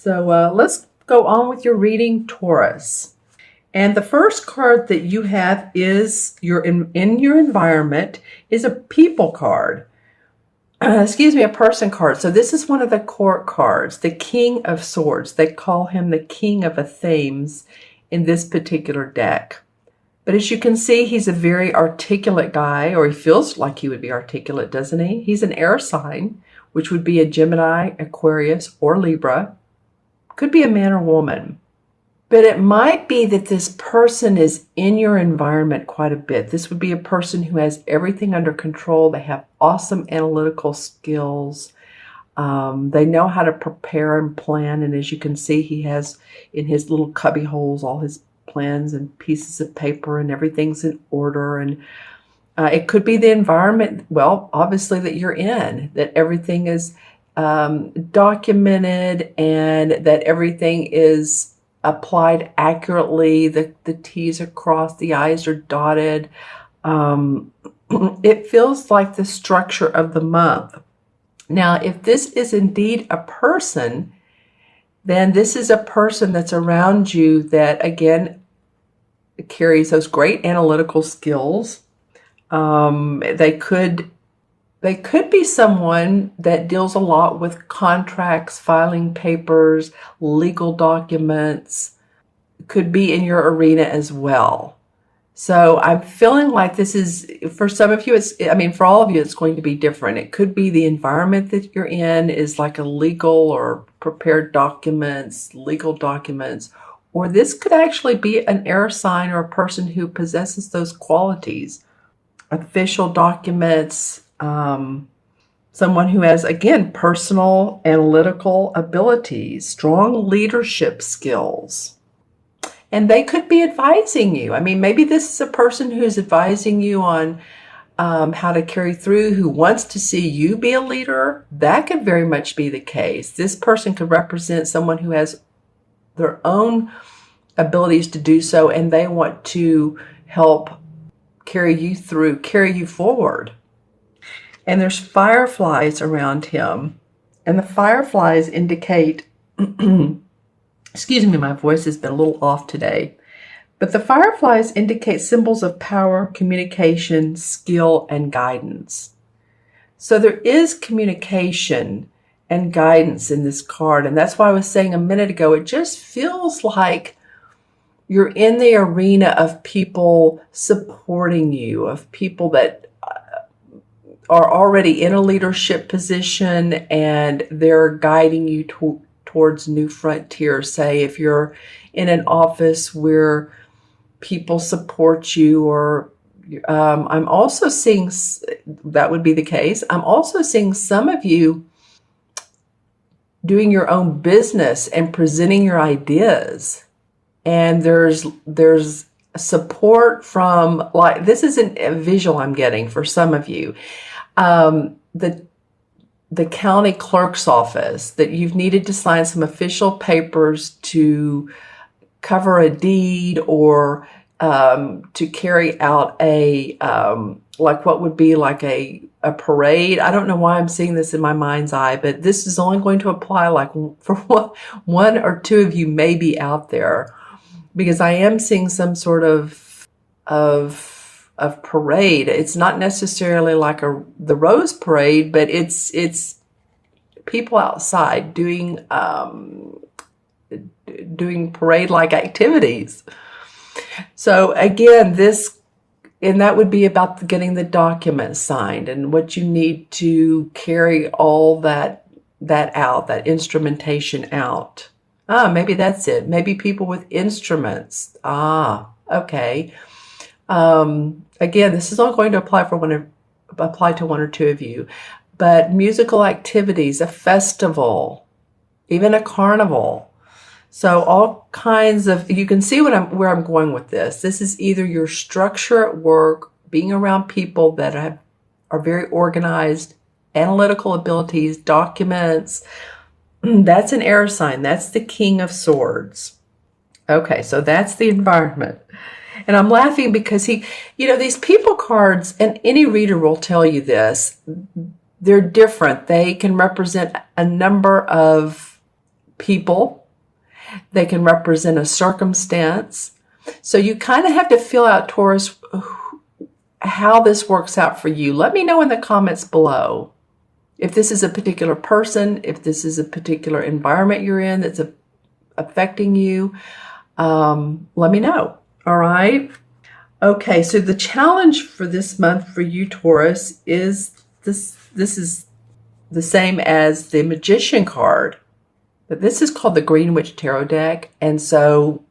So let's go on with your reading, Taurus. And the first card that you have is in your environment is a people card. A person card. So this is one of the court cards, the King of Swords. They call him the King of Themes in this particular deck. But as you can see, he's a very articulate guy, or he feels like he would be articulate, doesn't he? He's an air sign, which would be a Gemini, Aquarius, or Libra. Could be a man or woman. But it might be that this person is in your environment quite a bit. This would be a person who has everything under control. They have awesome analytical skills. They know how to prepare and plan. And as you can see, he has in his little cubby holes all his plans and pieces of paper, and everything's in order. And it could be the environment, well, obviously, that you're in, that everything is documented and that everything is applied accurately. The T's are crossed, the I's are dotted. It feels like the structure of the month. Now, if this is indeed a person, then this is a person that's around you that, again, carries those great analytical skills. They could be someone that deals a lot with contracts, filing papers, legal documents. Could be in your arena as well. So I'm feeling like this is, for some of you, for all of you, it's going to be different. It could be the environment that you're in is like a legal or prepared documents, legal documents, or this could actually be an air sign or a person who possesses those qualities. Official documents, someone who has, again, personal analytical abilities, strong leadership skills. And they could be advising you. Maybe this is a person who's advising you on how to carry through, who wants to see you be a leader. That could very much be the case. This person could represent someone who has their own abilities to do so, and they want to help carry you through, carry you forward. And there's fireflies around him. And the fireflies indicate, excuse me, my voice has been a little off today. But the fireflies indicate symbols of power, communication, skill, and guidance. So there is communication and guidance in this card. And that's why I was saying a minute ago, it just feels like you're in the arena of people supporting you, of people that are already in a leadership position and they're guiding you towards new frontiers. Say if you're in an office where people support you, or I'm also seeing, that would be the case. I'm also seeing some of you doing your own business and presenting your ideas. And there's support from, like, this isn't a visual I'm getting for some of you. The county clerk's office, that you've needed to sign some official papers to cover a deed, or to carry out a, like what would be like a parade. I don't know why I'm seeing this in my mind's eye, but this is only going to apply like for one or two of you maybe out there, because I am seeing some sort of parade. It's not necessarily like the Rose Parade, but it's people outside doing parade-like activities. So again, and that would be about getting the documents signed and what you need to carry all that out, that instrumentation out. Maybe that's it. Maybe people with instruments. Okay. Again, this is all going to apply to one or two of you, but musical activities, a festival, even a carnival. So all kinds of, you can see where I'm going with this. This is either your structure at work, being around people that are very organized, analytical abilities, documents. That's an air sign. That's the King of Swords. Okay, so that's the environment. And I'm laughing because these people cards, and any reader will tell you this, they're different. They can represent a number of people. They can represent a circumstance. So you kind of have to feel out, Taurus, how this works out for you. Let me know in the comments below if this is a particular person, if this is a particular environment you're in that's affecting you. Let me know. All right. Okay, so the challenge for this month for you, Taurus, is this is the same as the Magician card, but this is called the Green Witch Tarot deck. And so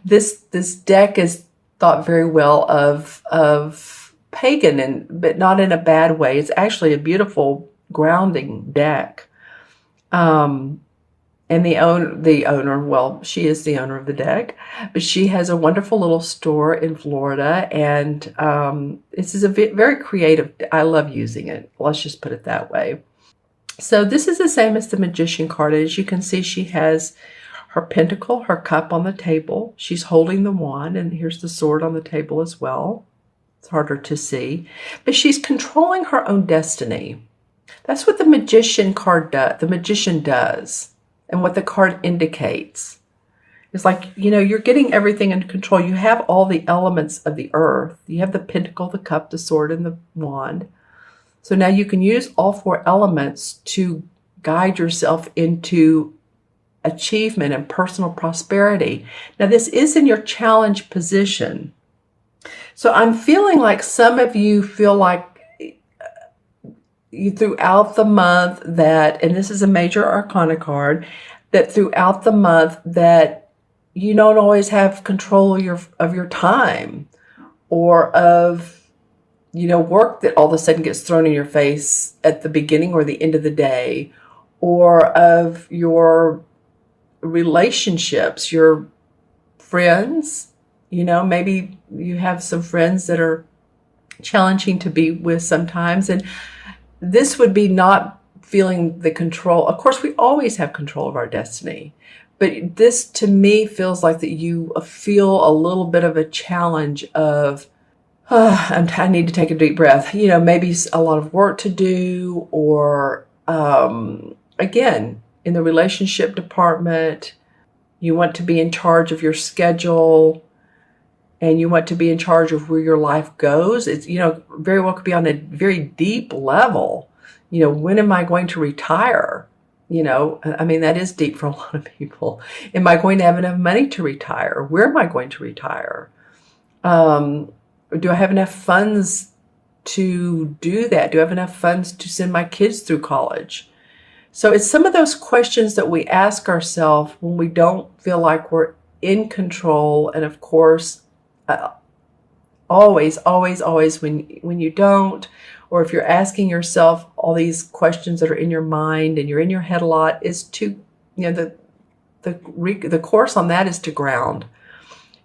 this deck is thought very well of pagan, but not in a bad way. It's actually a beautiful grounding deck. And the owner, well, she is the owner of the deck, but she has a wonderful little store in Florida, and this is a very creative. I love using it. Let's just put it that way. So this is the same as the Magician card. As you can see, she has her pentacle, her cup on the table. She's holding the wand, and here's the sword on the table as well. It's harder to see, but she's controlling her own destiny. That's what the Magician card does. The Magician does. And what the card indicates. It's like, you're getting everything under control. You have all the elements of the earth. You have the pentacle, the cup, the sword, and the wand. So now you can use all four elements to guide yourself into achievement and personal prosperity. Now, this is in your challenge position. So I'm feeling like some of you feel like throughout the month that, and this is a major arcana card, that throughout the month that you don't always have control of your time, or of, work that all of a sudden gets thrown in your face at the beginning or the end of the day, or of your relationships, your friends. Maybe you have some friends that are challenging to be with sometimes, and this would be not feeling the control. Of course, we always have control of our destiny, but this to me feels like that you feel a little bit of a challenge of, I need to take a deep breath. Maybe a lot of work to do, or again, in the relationship department, you want to be in charge of your schedule, and you want to be in charge of where your life goes. It's, very well could be on a very deep level. When am I going to retire? That is deep for a lot of people. Am I going to have enough money to retire? Where am I going to retire? Do I have enough funds to do that? Do I have enough funds to send my kids through college? So it's some of those questions that we ask ourselves when we don't feel like we're in control. And of course, always when you don't, or if you're asking yourself all these questions that are in your mind and you're in your head a lot, is to, the course on that is to ground.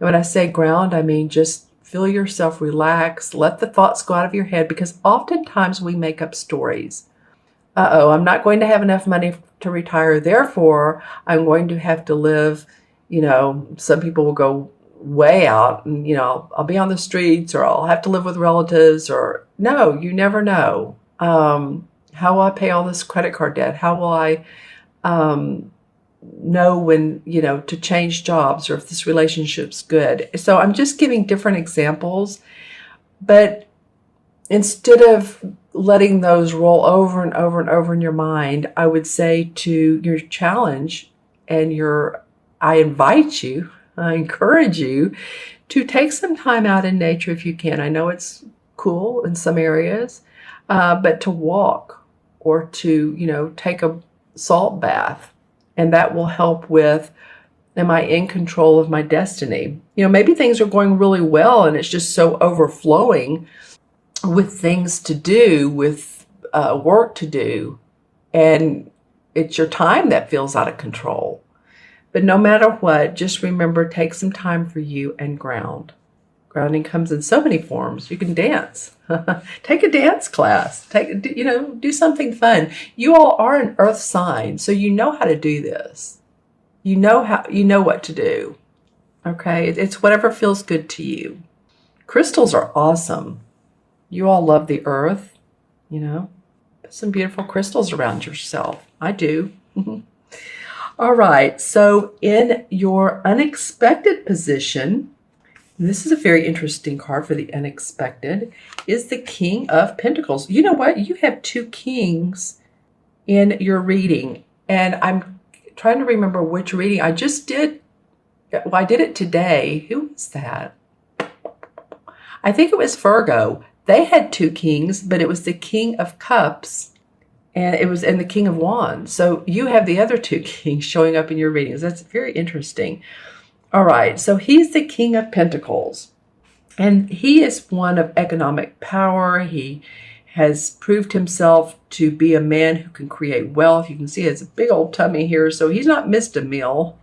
And when I say ground, I mean just feel yourself relax, let the thoughts go out of your head, because oftentimes we make up stories. I'm not going to have enough money to retire, therefore I'm going to have to live, some people will go way out, and I'll be on the streets, or I'll have to live with relatives, or no, you never know. How will I pay all this credit card debt? How will I know when, to change jobs, or if this relationship's good? So I'm just giving different examples, but instead of letting those roll over and over and over in your mind, I would say to your challenge, and I encourage you to take some time out in nature if you can. I know it's cool in some areas, but to walk, or to, take a salt bath, and that will help with, am I in control of my destiny? Maybe things are going really well and it's just so overflowing with things to do, with work to do, and it's your time that feels out of control. But no matter what, just remember, take some time for you and ground. Grounding comes in so many forms. You can dance. Take a dance class. Do something fun. You all are an earth sign, so you know how to do this. You know what to do. Okay? It's whatever feels good to you. Crystals are awesome. You all love the earth, Put some beautiful crystals around yourself. I do. All right, so in your unexpected position, this is a very interesting card for the unexpected, is the King of Pentacles. You know what? You have two kings in your reading, and I'm trying to remember which reading. I just did, well, I did it today. Who was that? I think it was Virgo. They had two kings, but it was the King of Cups and the King of Wands. So you have the other two kings showing up in your readings. That's very interesting. All right, so he's the King of Pentacles, and he is one of economic power. He has proved himself to be a man who can create wealth. You can see he has a big old tummy here, so he's not missed a meal.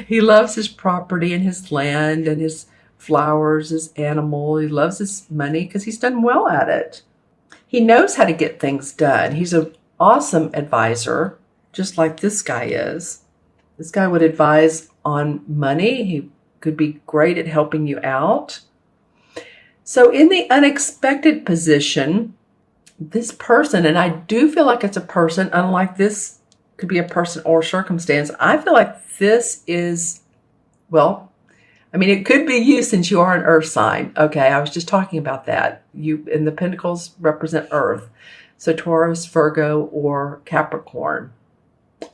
He loves his property and his land and his flowers, his animal. He loves his money because he's done well at it. He knows how to get things done. He's an awesome advisor, just like this guy is. This guy would advise on money. He could be great at helping you out. So in the unexpected position, this person, and I do feel like it's a person, unlike this could be a person or circumstance, I feel like this is, well, I mean, it could be you since you are an earth sign. Okay, I was just talking about that. You, and the pentacles represent earth. So Taurus, Virgo, or Capricorn.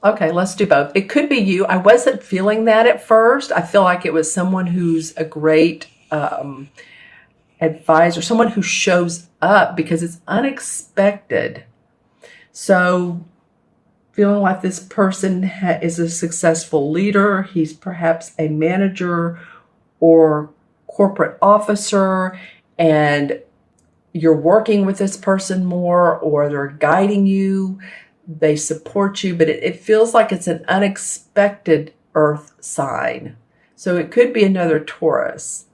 Okay, let's do both. It could be you. I wasn't feeling that at first. I feel like it was someone who's a great advisor, someone who shows up because it's unexpected. So feeling like this person is a successful leader. He's perhaps a manager or corporate officer, and you're working with this person more, or they're guiding you, they support you, but it feels like it's an unexpected earth sign. So it could be another Taurus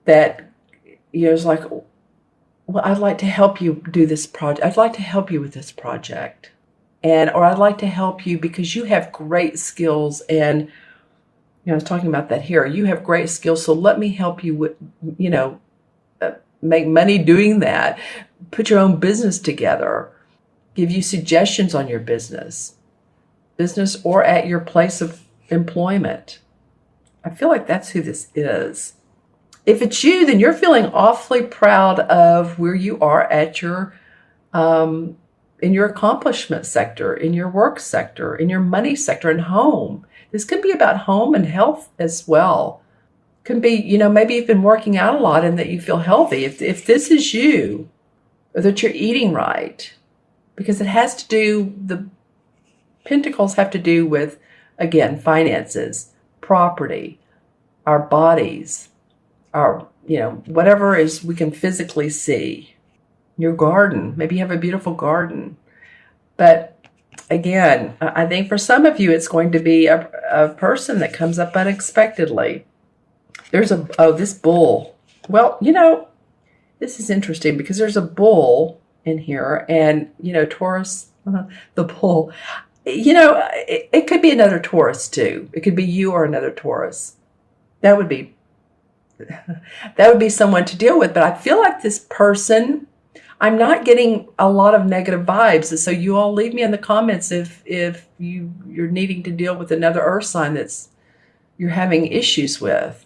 that, you know, is like, well, I'd like to help you do this project. I'd like to help you with this project. Or I'd like to help you because you have great skills, and I was talking about that here. You have great skills, so let me help you with, make money doing that. Put your own business together. Give you suggestions on your business or at your place of employment. I feel like that's who this is. If it's you, then you're feeling awfully proud of where you are at your in your accomplishment sector, in your work sector, in your money sector, and home. This could be about home and health as well. Could be, maybe you've been working out a lot and that you feel healthy. If this is you, or that you're eating right, because it has to do, the pentacles have to do with, again, finances, property, our bodies, our, whatever is we can physically see. Your garden, maybe you have a beautiful garden. But again, I think for some of you, it's going to be a person that comes up unexpectedly. There's this bull. Well, this is interesting because there's a bull in here, and, Taurus, the bull, it could be another Taurus too. It could be you or another Taurus. That would be someone to deal with. But I feel like this person, I'm not getting a lot of negative vibes. So you all leave me in the comments if you're needing to deal with another earth sign you're having issues with.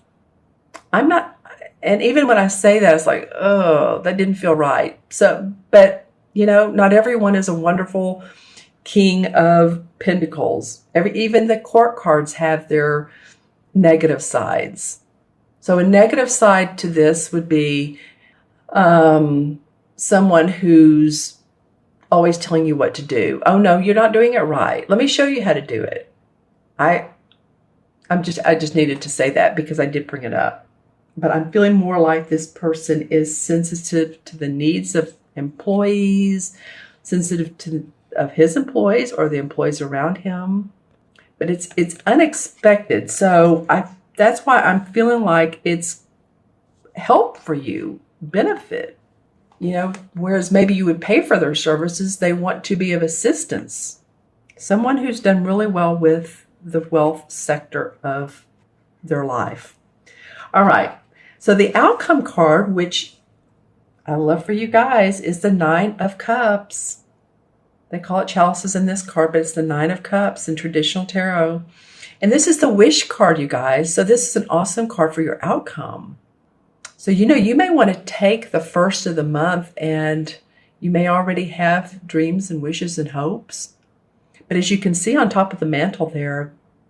I'm not, and even when I say that, it's like, oh, that didn't feel right. So, but, not everyone is a wonderful King of Pentacles. Even the court cards have their negative sides. So a negative side to this would be someone who's always telling you what to do. Oh, no, you're not doing it right. Let me show you how to do it. I just needed to say that because I did bring it up. But I'm feeling more like this person is sensitive to the needs of employees, sensitive of his employees or the employees around him. But it's unexpected. So that's why I'm feeling like it's help for you, benefit. Whereas maybe you would pay for their services, they want to be of assistance. Someone who's done really well with the wealth sector of their life. All right. So the outcome card, which I love for you guys, is the Nine of Cups. They call it chalices in this card, but it's the Nine of Cups in traditional tarot. And this is the wish card, you guys. So this is an awesome card for your outcome. So, you may want to take the first of the month and you may already have dreams and wishes and hopes. But as you can see on top of the mantle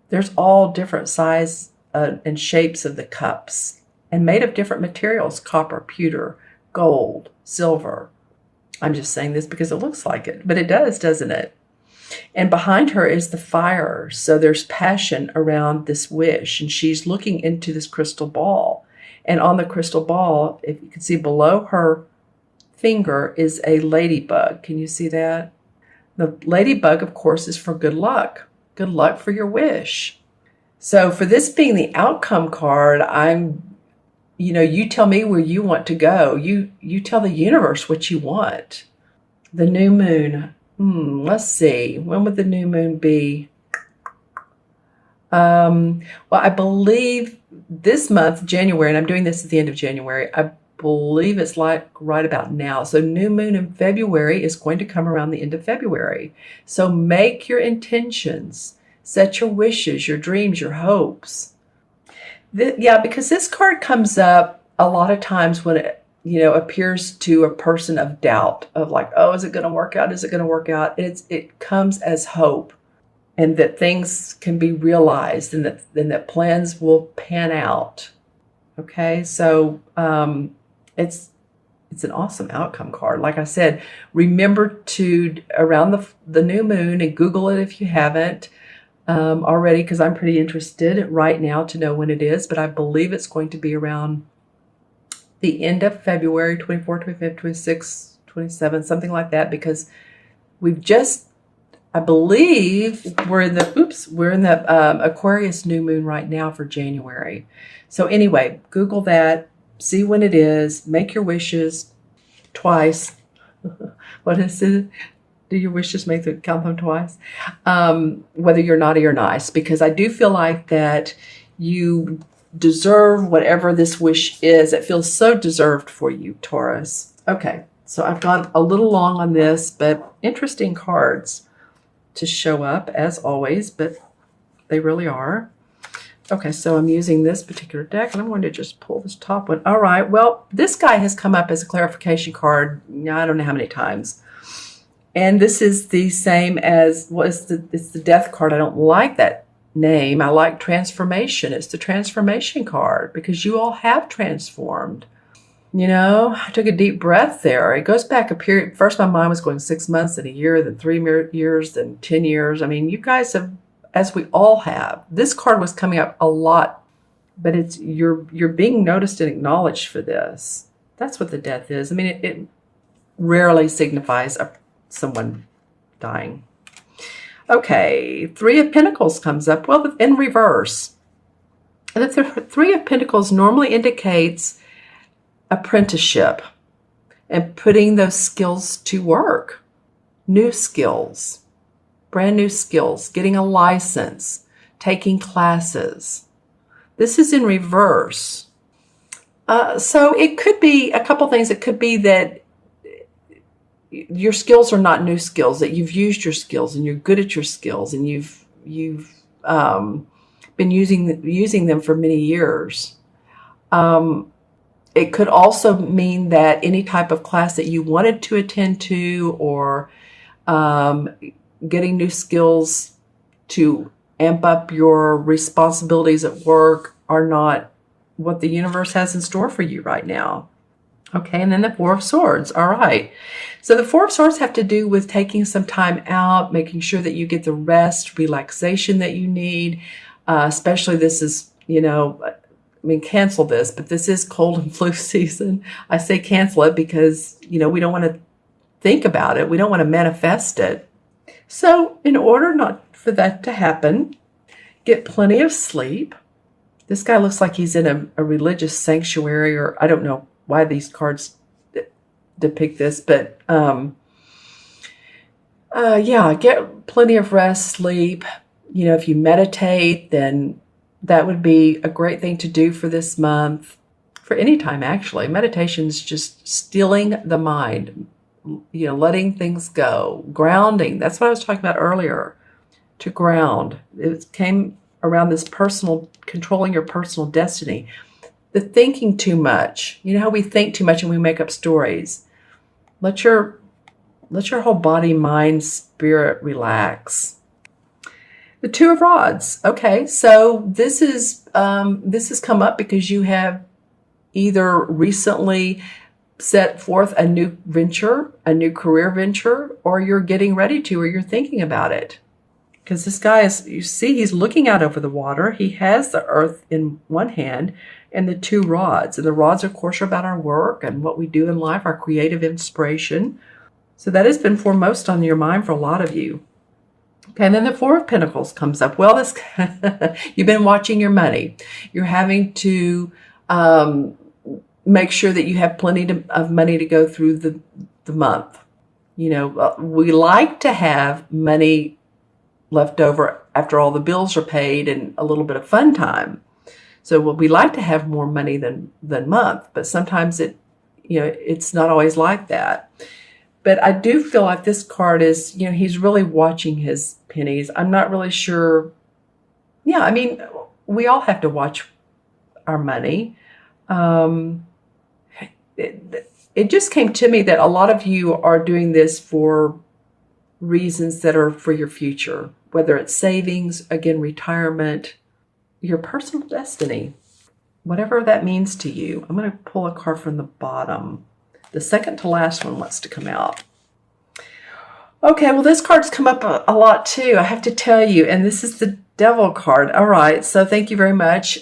there's all different size and shapes of the cups and made of different materials: copper, pewter, gold, silver. I'm just saying this because it looks like it, but it does, doesn't it? And behind her is the fire. So there's passion around this wish, and she's looking into this crystal ball. And on the crystal ball, if you can see below her finger, is a ladybug. Can you see that? The ladybug, of course, is for good luck. Good luck for your wish. So for this being the outcome card, you tell me where you want to go. You tell the universe what you want. The new moon. Let's see. When would the new moon be? Well, I believe this month, January, and I'm doing this at the end of January, I believe it's like right about now. So new moon in February is going to come around the end of February. So make your intentions, set your wishes, your dreams, your hopes. Because this card comes up a lot of times when it, appears to a person of doubt, of like, oh, is it going to work out? Is it going to work out? It comes as hope, and that things can be realized, and that plans will pan out. Okay, so it's an awesome outcome card. Like I said, remember to around the new moon, and Google it if you haven't already, because I'm pretty interested right now to know when it is, but I believe it's going to be around the end of February, 24, 25, 26, 27, something like that, because I believe we're in the Aquarius new moon right now for January. So anyway, Google that, see when it is, make your wishes twice. What is it? Do your wishes count them twice? Whether you're naughty or nice, because I do feel like that you deserve whatever this wish is. It feels so deserved for you, Taurus. Okay, so I've gone a little long on this, but interesting cards to show up as always, but they really are. Okay, so I'm using this particular deck, and I'm going to just pull this top one. All right, well, this guy has come up as a clarification card, I don't know how many times. And this is the same as, it's the death card. I don't like that name. I like transformation. It's the transformation card, because you all have transformed. I took a deep breath there. It goes back a period. First, my mind was going 6 months, then a year, then 3 years, then 10 years. I mean, you guys have, as we all have. This card was coming up a lot, but you're being noticed and acknowledged for this. That's what the death is. I mean, it rarely signifies someone dying. Okay, Three of Pentacles comes up. Well, in reverse. And the Three of Pentacles normally indicates apprenticeship and putting those skills to work. New skills, brand new skills, getting a license, taking classes. This is in reverse. So it could be a couple things. It could be that your skills are not new skills, that you've used your skills and you're good at your skills, and you've been using them for many years. It could also mean that any type of class that you wanted to attend to, or getting new skills to amp up your responsibilities at work, are not what the universe has in store for you right now. Okay, and then the Four of Swords. All right. So the Four of Swords have to do with taking some time out, making sure that you get the rest, relaxation that you need. Especially this is, cancel this, but this is cold and flu season. I say cancel it because, we don't want to think about it. We don't want to manifest it. So in order not for that to happen, get plenty of sleep. This guy looks like he's in a religious sanctuary, or I don't know why these cards depict this, but get plenty of rest, sleep. If you meditate, then that would be a great thing to do for this month, for any time actually. Meditation is just stilling the mind, letting things go, grounding. That's what I was talking about earlier. To ground. It came around this personal, controlling your personal destiny. The thinking too much. You know how we think too much and we make up stories. Let your whole body, mind, spirit relax. The Two of Rods. Okay, so this has come up because you have either recently set forth a new venture, a new career venture, or you're getting ready to, or you're thinking about it. Because this guy is, you see, he's looking out over the water. He has the earth in one hand and the two rods. And the rods, of course, are about our work and what we do in life, our creative inspiration. So that has been foremost on your mind for a lot of you. Okay, and then the Four of Pentacles comes up. Well, this you've been watching your money. You're having to make sure that you have plenty of money to go through the month. We like to have money left over after all the bills are paid and a little bit of fun time. So we like to have more money than month, but sometimes it's not always like that. But I do feel like this card is, he's really watching his pennies. I'm not really sure. Yeah, I mean, we all have to watch our money. It just came to me that a lot of you are doing this for reasons that are for your future, whether it's savings, again, retirement, your personal destiny, whatever that means to you. I'm going to pull a card from the bottom. The second to last one wants to come out. Okay, well, this card's come up a lot too, I have to tell you, and this is the Devil card. All right, so thank you very much.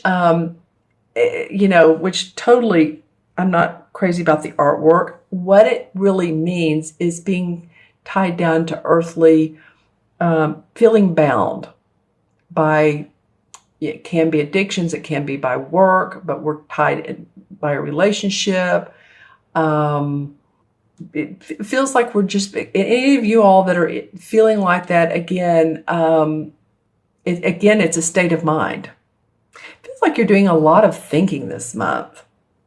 Which totally, I'm not crazy about the artwork. What it really means is being tied down to earthly, feeling bound by, it can be addictions, it can be by work, but we're tied in by a relationship. It feels like we're just, any of you all that are feeling like that, again, it's a state of mind. It feels like you're doing a lot of thinking this month.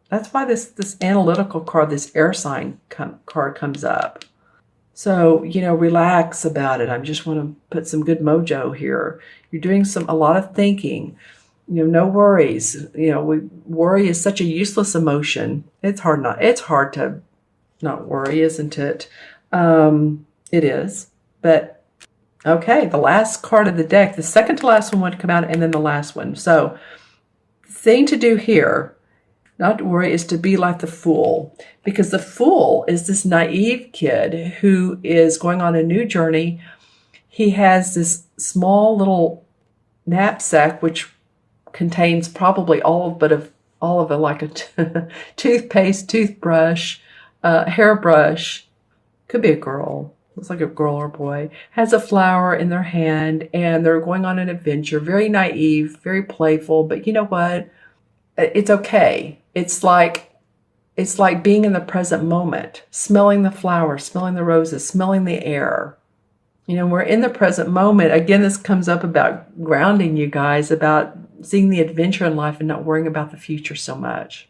That's why this analytical card, this air sign card comes up. So, relax about it. I just want to put some good mojo here. You're doing a lot of thinking, no worries. Worry is such a useless emotion. It's hard to not worry, isn't it? It is, but okay. The last card of the deck, the second to last one would come out, and then the last one. So the thing to do here, not to worry, is to be like the Fool, because the Fool is this naive kid who is going on a new journey. He has this small little knapsack which contains probably all of it, like a toothpaste, toothbrush, hairbrush. Could be a girl. Looks like a girl or boy. Has a flower in their hand, and they're going on an adventure. Very naive, very playful, but you know what? It's okay. It's like being in the present moment, smelling the flowers, smelling the roses, smelling the air. We're in the present moment. Again, this comes up about grounding, you guys, about seeing the adventure in life and not worrying about the future so much.